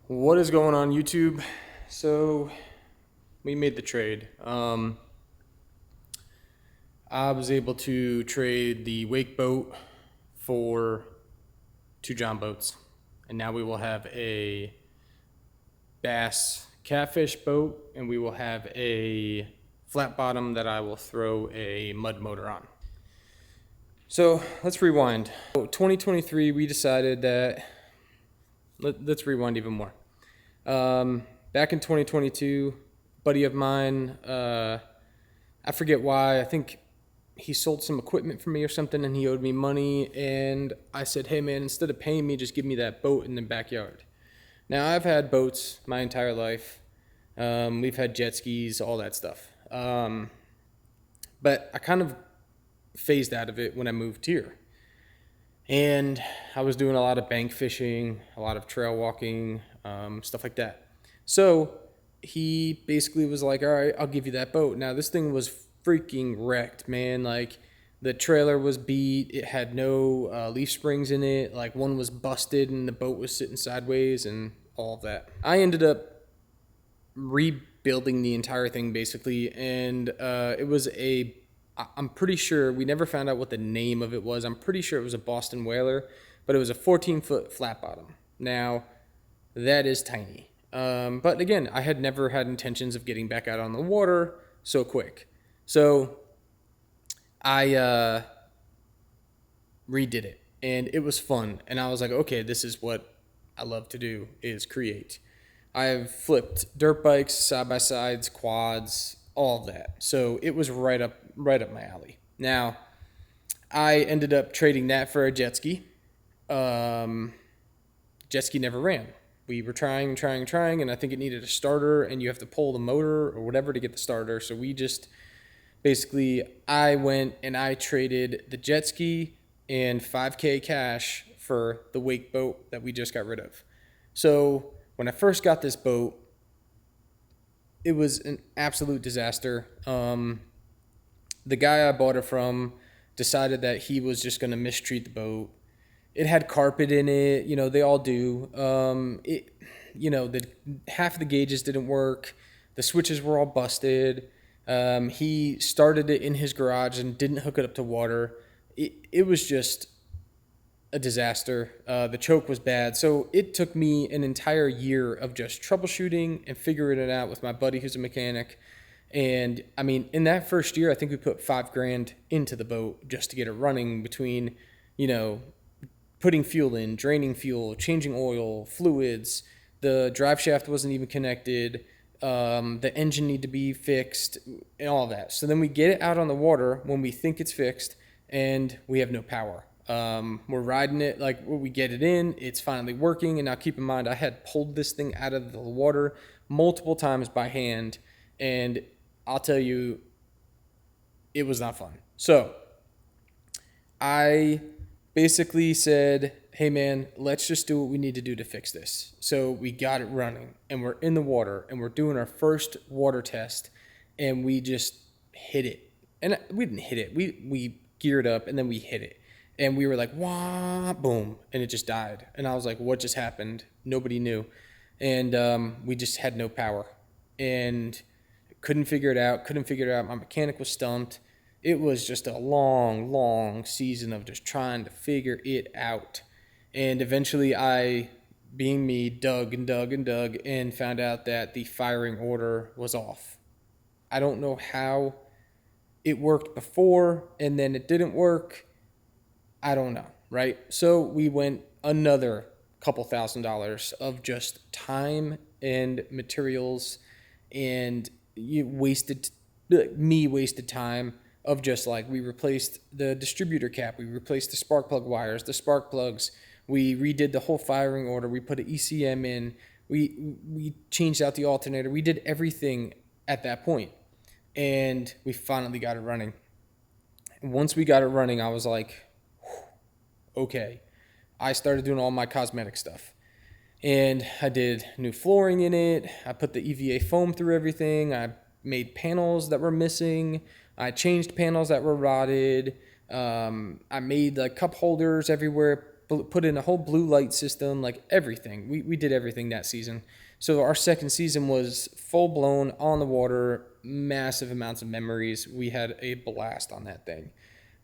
What is going on YouTube? So we made the trade. I was able to trade the wake boat for two John boats, and now we will have a bass catfish boat, and we will have a flat bottom that I will throw a mud motor on. So let's rewind. 2023, we decided that let's rewind even more. Back in 2022, buddy of mine, I forget why. I think he sold some equipment for me or something, and he owed me money. And I said, "Hey man, instead of paying me, just give me that boat in the backyard." Now I've had boats my entire life. We've had jet skis, all that stuff. But I kind of phased out of it when I moved here. And I was doing a lot of bank fishing, a lot of trail walking, stuff like that. So he basically was like, "All right, I'll give you that boat." Now this thing was freaking wrecked, man. Like the trailer was beat. It had no leaf springs in it. Like one was busted and the boat was sitting sideways and all of that. I ended up rebuilding the entire thing basically. And I'm pretty sure, we never found out what the name of it was. I'm pretty sure it was a Boston Whaler, but it was a 14-foot flat bottom. Now, that is tiny. But again, I had never had intentions of getting back out on the water so quick. So I redid it, and it was fun. And I was like, okay, this is what I love to do, is create. I've flipped dirt bikes, side-by-sides, quads, all of that. So it was right up my alley. Now, I ended up trading that for a jet ski. Jet ski never ran. We were trying, and I think it needed a starter, and you have to pull the motor or whatever to get the starter. So we just basically, I went and I traded the jet ski and $5K cash for the wake boat that we just got rid of. So when I first got this boat, it was an absolute disaster. The guy I bought it from decided that he was just going to mistreat the boat. It had carpet in it, they all do. The half of the gauges didn't work. The switches were all busted. He started it in his garage and didn't hook it up to water. It was just a disaster. The choke was bad. So it took me an entire year of just troubleshooting and figuring it out with my buddy who's a mechanic. And I mean, in that first year, I think we put $5,000 into the boat just to get it running between, putting fuel in, draining fuel, changing oil, fluids. The drive shaft wasn't even connected. The engine needed to be fixed and all that. So then we get it out on the water when we think it's fixed and we have no power. We're riding it, like we get it in, it's finally working. And now keep in mind, I had pulled this thing out of the water multiple times by hand, and I'll tell you, it was not fun. So I basically said, "Hey man, let's just do what we need to do to fix this." So we got it running, and we're in the water, and we're doing our first water test, and we just hit it. And we didn't hit it. We geared up, and then we hit it. And we were like, wah, boom, and it just died. And I was like, what just happened? Nobody knew. And we just had no power. And couldn't figure it out. My mechanic was stumped. It was just a long season of just trying to figure it out. And eventually I, being me, dug and found out that the firing order was off. I don't know how it worked before and then it didn't work. I don't know, right? So we went another couple $1,000s of just time and materials, and wasted time of just like, we replaced the distributor cap, we replaced the spark plug wires, the spark plugs, we redid the whole firing order, we put an ECM in, we changed out the alternator, we did everything at that point, and we finally got it running. And once we got it running, I was like, okay. I started doing all my cosmetic stuff. And I did new flooring in it. I put the EVA foam through everything. I made panels that were missing. I changed panels that were rotted. I made like cup holders everywhere put in a whole blue light system, like everything. We did everything that season. So our second season was full blown on the water, massive amounts of memories. We had a blast on that thing.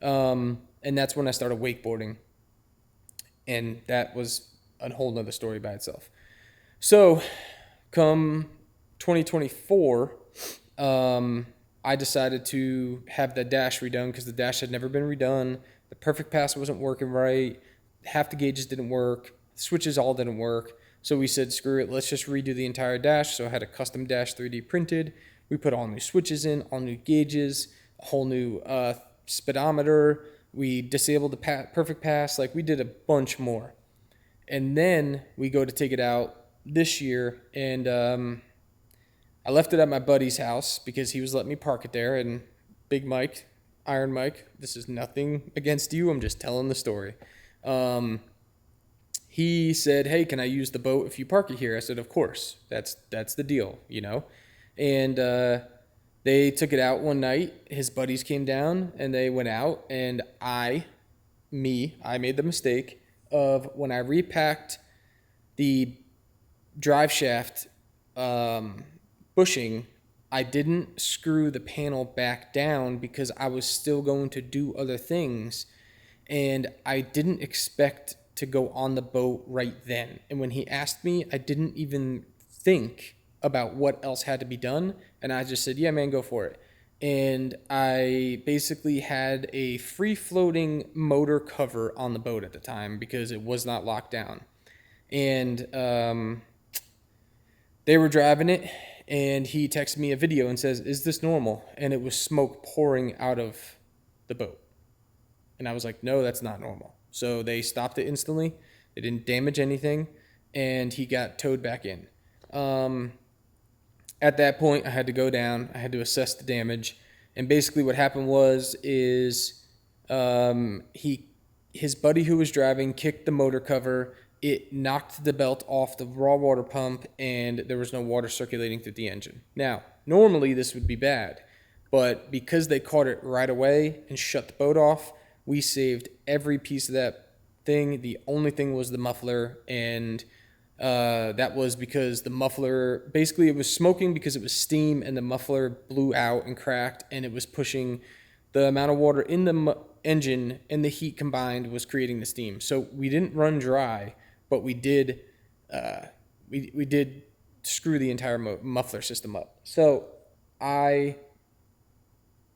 And that's when I started wakeboarding. And that was a whole nother story by itself. So come 2024, I decided to have the dash redone because the dash had never been redone. The perfect pass wasn't working right. Half the gauges didn't work. The switches all didn't work. So we said, screw it, let's just redo the entire dash. So I had a custom dash 3D printed. We put all new switches in, all new gauges, a whole new speedometer. We disabled the perfect pass. Like, we did a bunch more. And then we go to take it out this year, and I left it at my buddy's house because he was letting me park it there. And Big Mike, Iron Mike, this is nothing against you. I'm just telling the story. He said, hey, can I use the boat if you park it here? I said, of course. That's the deal, you know. And they took it out one night. His buddies came down, and they went out. And I made the mistake of, when I repacked the drive shaft bushing, I didn't screw the panel back down because I was still going to do other things, and I didn't expect to go on the boat right then. And when he asked me, I didn't even think about what else had to be done, and I just said, yeah, man, go for it. And I basically had a free-floating motor cover on the boat at the time because it was not locked down. And they were driving it, and he texted me a video and says, is this normal? And it was smoke pouring out of the boat. And I was like, no, that's not normal. So they stopped it instantly. They didn't damage anything, and he got towed back in. At that point, I had to go down. I had to assess the damage. And basically what happened is his buddy who was driving kicked the motor cover. It knocked the belt off the raw water pump, and there was no water circulating through the engine. Now, normally this would be bad, but because they caught it right away and shut the boat off, we saved every piece of that thing. The only thing was the muffler, and that was because the muffler, basically it was smoking because it was steam, and the muffler blew out and cracked, and it was pushing the amount of water in the engine, and the heat combined was creating the steam. So we didn't run dry, but we did we did screw the entire muffler system up. So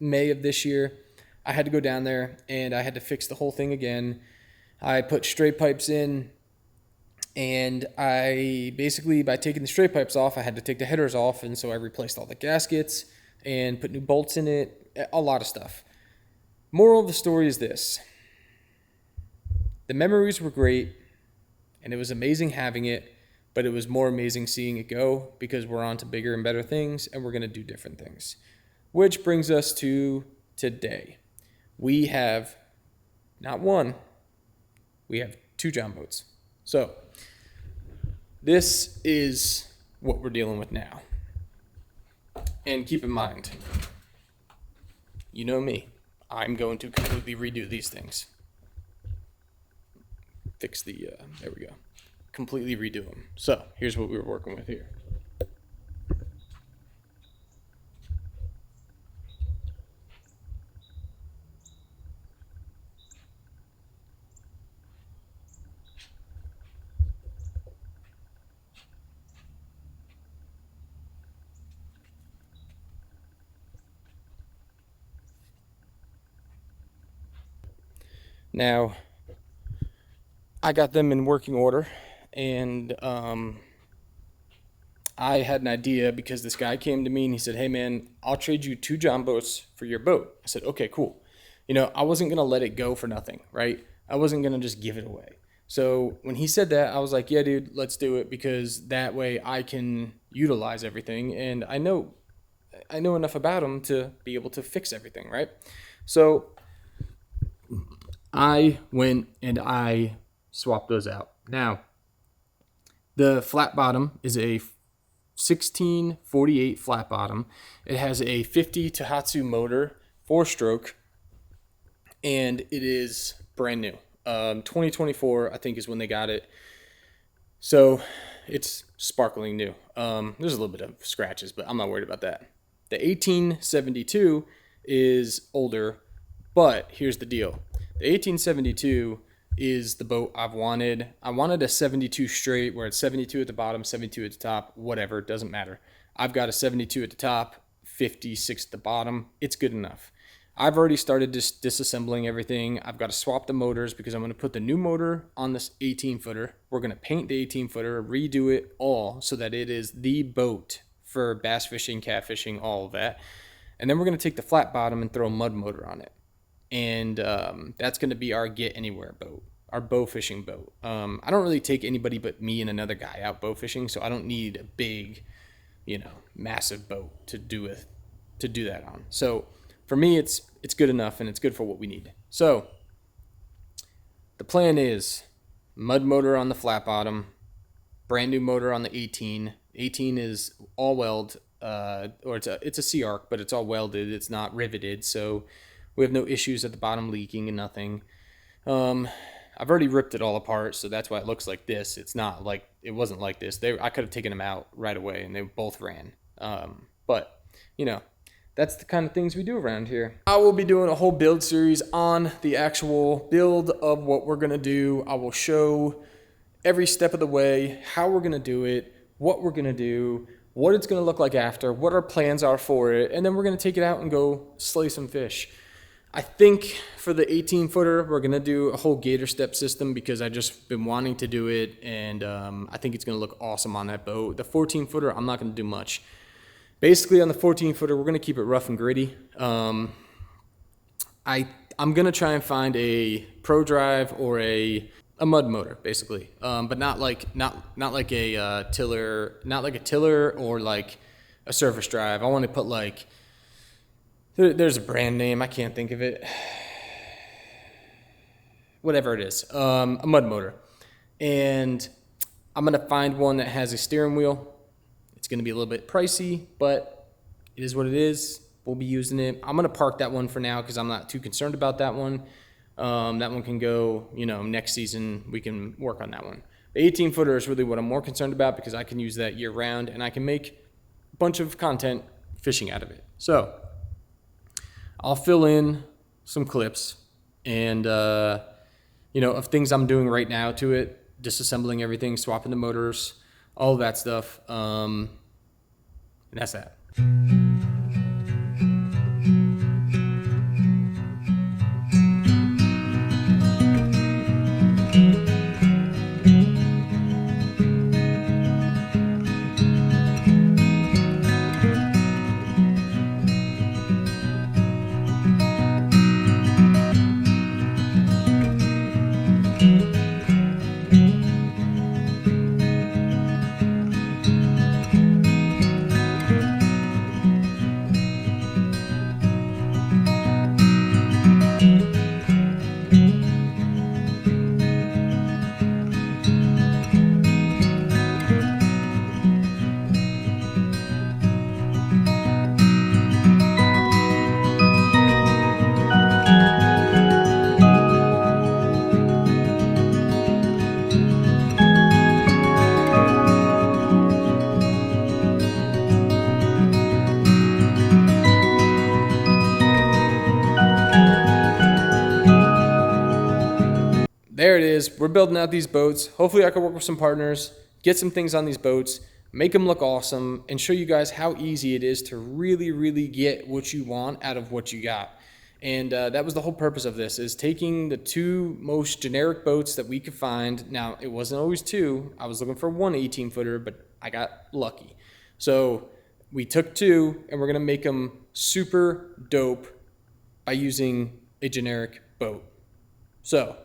May of this year, I had to go down there, and I had to fix the whole thing again. I put straight pipes in, and I basically, by taking the straight pipes off, I had to take the headers off, and so I replaced all the gaskets and put new bolts in it, a lot of stuff. Moral of the story is this. The memories were great, and it was amazing having it, but it was more amazing seeing it go, because we're on to bigger and better things, and we're going to do different things. Which brings us to today. We have not one, we have 2 John boats. So this is what we're dealing with now. And keep in mind, you know me, I'm going to completely redo these things. Fix the, there we go. Completely redo them. So here's what we were working with here. Now, I got them in working order, and I had an idea because this guy came to me and he said, hey man, I'll trade you 2 John boats for your boat. I said, okay, cool. You know, I wasn't going to let it go for nothing, right? I wasn't going to just give it away. So when he said that, I was like, yeah, dude, let's do it, because that way I can utilize everything, and I know enough about them to be able to fix everything, right? So I went and I swapped those out. Now, the flat bottom is a 1648 flat bottom. It has a 50 Tohatsu motor, 4-stroke, and it is brand new. 2024, I think, is when they got it. So it's sparkling new. There's a little bit of scratches, but I'm not worried about that. The 1872 is older, but here's the deal. The 1872 is the boat I've wanted. I wanted a 72 straight where it's 72 at the bottom, 72 at the top, whatever, it doesn't matter. I've got a 72 at the top, 56 at the bottom. It's good enough. I've already started disassembling everything. I've got to swap the motors because I'm going to put the new motor on this 18 footer. We're going to paint the 18 footer, redo it all so that it is the boat for bass fishing, catfishing, all of that. And then we're going to take the flat bottom and throw a mud motor on it. And that's going to be our get anywhere boat, our bow fishing boat. I don't really take anybody but me and another guy out bow fishing, so I don't need a big, massive boat to do that on. So for me, it's good enough, and it's good for what we need. So the plan is mud motor on the flat bottom, brand new motor on the 18. 18 is all weld, or it's a C-arc, but it's all welded. It's not riveted, so we have no issues at the bottom leaking and nothing. I've already ripped it all apart, so that's why it looks like this. It's not like, it wasn't like this. I could have taken them out right away, and they both ran. But that's the kind of things we do around here. I will be doing a whole build series on the actual build of what we're going to do. I will show every step of the way, how we're going to do it, what we're going to do, what it's going to look like after, what our plans are for it, and then we're going to take it out and go slay some fish. I think for the 18 footer, we're going to do a whole gator step system because I just been wanting to do it, and I think it's going to look awesome on that boat. The 14 footer, I'm not going to do much. Basically, on the 14 footer, we're going to keep it rough and gritty. I'm going to try and find a pro drive or a mud motor, basically, but not like a tiller or like a surface drive. I want to put there's a brand name, I can't think of it. Whatever it is, a mud motor, and I'm going to find one that has a steering wheel. It's going to be a little bit pricey, but it is what it is. We'll be using it. I'm going to park that one for now because I'm not too concerned about that one. That one can go, next season we can work on that one. The 18 footer is really what I'm more concerned about because I can use that year round and I can make a bunch of content fishing out of it. So I'll fill in some clips and, of things I'm doing right now to it, disassembling everything, swapping the motors, all of that stuff. And that's that. There it is. We're building out these boats. Hopefully I can work with some partners, get some things on these boats, make them look awesome, and show you guys how easy it is to really, really get what you want out of what you got. And that was the whole purpose of this, is taking the two most generic boats that we could find. Now, it wasn't always two. I was looking for one 18-footer, but I got lucky. So we took two, and we're going to make them super dope by using a generic boat. So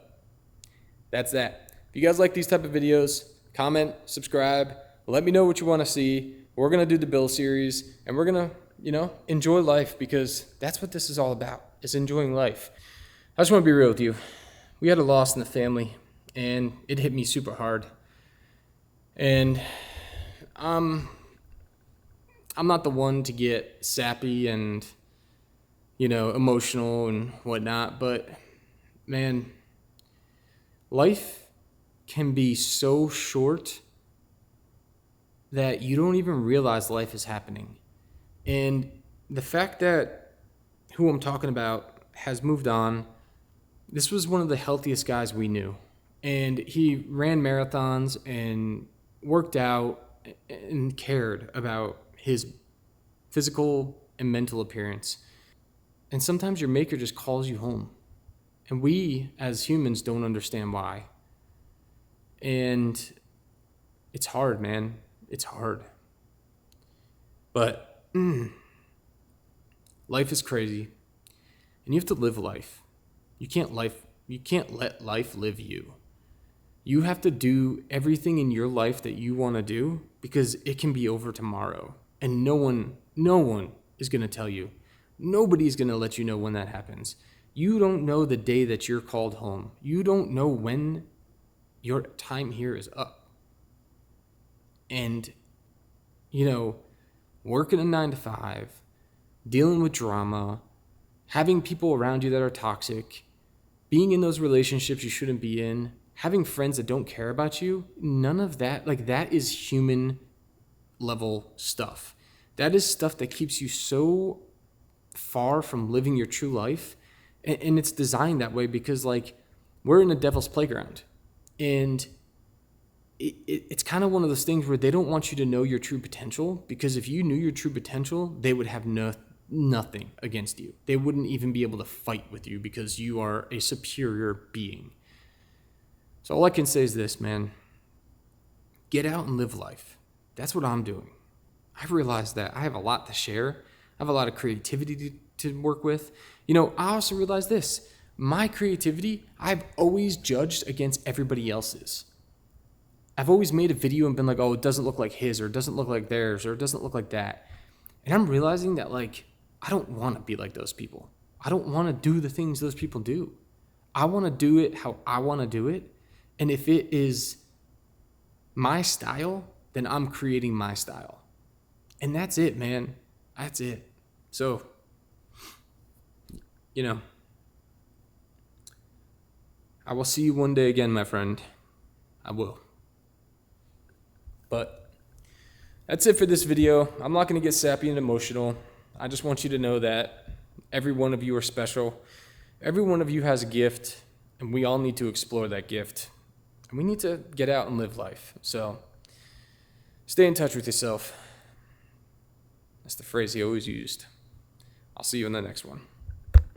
that's that. If you guys like these type of videos, comment, subscribe, let me know what you want to see. We're going to do the build series, and we're going to, enjoy life, because that's what this is all about, is enjoying life. I just want to be real with you. We had a loss in the family, and it hit me super hard. And I'm not the one to get sappy and, emotional and whatnot, but man, life can be so short that you don't even realize life is happening. And the fact that who I'm talking about has moved on, this was one of the healthiest guys we knew. And he ran marathons and worked out and cared about his physical and mental appearance. And sometimes your maker just calls you home. And we, as humans, don't understand why. And it's hard, man. It's hard. But life is crazy. And you have to live life. You can't let life live you. You have to do everything in your life that you want to do because it can be over tomorrow. And no one is going to tell you. Nobody's going to let you know when that happens. You don't know the day that you're called home. You don't know when your time here is up. And, working a 9-to-5, dealing with drama, having people around you that are toxic, being in those relationships you shouldn't be in, having friends that don't care about you, none of that, that is human level stuff. That is stuff that keeps you so far from living your true life. And it's designed that way because we're in a devil's playground. And it's kind of one of those things where they don't want you to know your true potential, because if you knew your true potential, they would have nothing against you. They wouldn't even be able to fight with you because you are a superior being. So all I can say is this, man. Get out and live life. That's what I'm doing. I've realized that I have a lot to share. I have a lot of creativity to work with. I also realized this. My creativity, I've always judged against everybody else's. I've always made a video and been like, oh, it doesn't look like his, or it doesn't look like theirs, or it doesn't look like that. And I'm realizing that, I don't want to be like those people. I don't want to do the things those people do. I want to do it how I want to do it. And if it is my style, then I'm creating my style. And that's it, man. That's it. So, I will see you one day again, my friend. I will. But that's it for this video. I'm not going to get sappy and emotional. I just want you to know that every one of you are special. Every one of you has a gift, and we all need to explore that gift. And we need to get out and live life. So stay in touch with yourself. That's the phrase he always used. I'll see you in the next one.